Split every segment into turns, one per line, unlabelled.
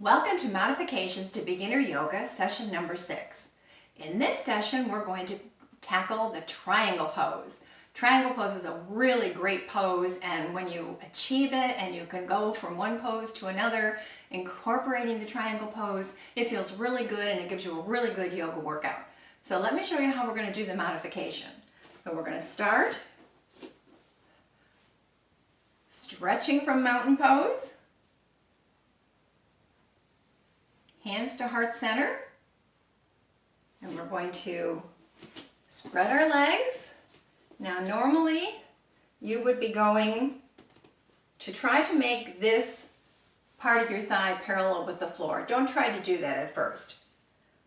Welcome to Modifications to Beginner Yoga, session number 6. In this session, we're going to tackle the triangle pose. Triangle pose is a really great pose, and when you achieve it and you can go from one pose to another, incorporating the triangle pose, it feels really good and it gives you a really good yoga workout. So let me show you how we're going to do the modification. So we're going to start stretching from mountain pose. Hands to heart center, and we're going to spread our legs. Now normally you would be going to try to make this part of your thigh parallel with the floor. Don't try to do that at first.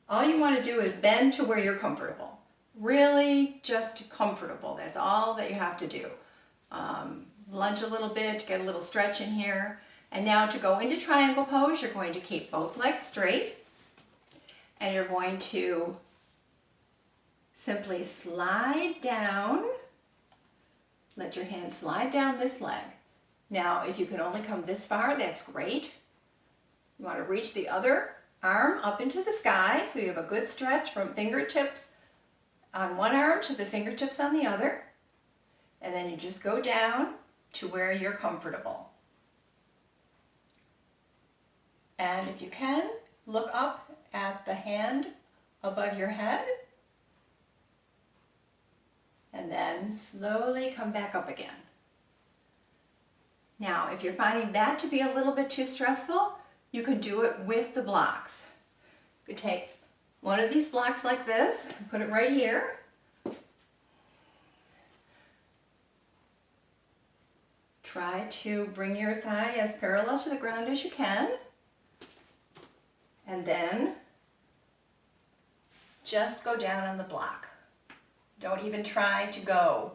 All you want to do is bend to where you're comfortable. Really just comfortable. That's all that you have to do. Lunge a little bit to get a little stretch in here. And now to go into triangle pose, you're going to keep both legs straight, and you're going to simply slide down, let your hand slide down this leg. Now, if you can only come this far, that's great. You want to reach the other arm up into the sky so you have a good stretch from fingertips on one arm to the fingertips on the other, and then you just go down to where you're comfortable. And if you can, look up at the hand above your head, and then slowly come back up again. Now, if you're finding that to be a little bit too stressful, you can do it with the blocks. You could take one of these blocks like this, and put it right here. Try to bring your thigh as parallel to the ground as you can. And then just go down on the block. Don't even try to go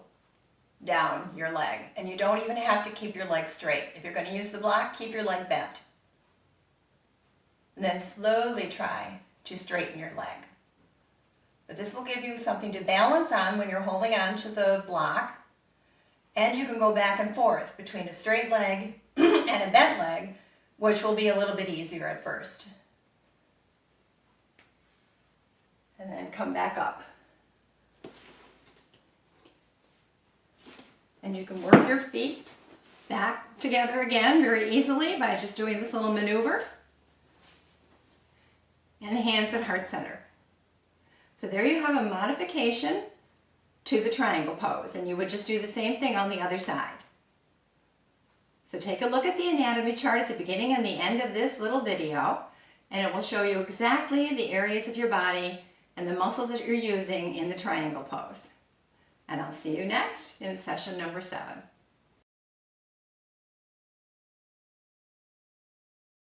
down your leg. And you don't even have to keep your leg straight. If you're going to use the block, keep your leg bent. And then slowly try to straighten your leg. But this will give you something to balance on when you're holding on to the block. And you can go back and forth between a straight leg and a bent leg, which will be a little bit easier at first. And then come back up. And you can work your feet back together again very easily by just doing this little maneuver. And hands at heart center. So there you have a modification to the triangle pose, and you would just do the same thing on the other side. So take a look at the anatomy chart at the beginning and the end of this little video, and it will show you exactly the areas of your body and the muscles that you're using in the triangle pose. And I'll see you next in session number 7.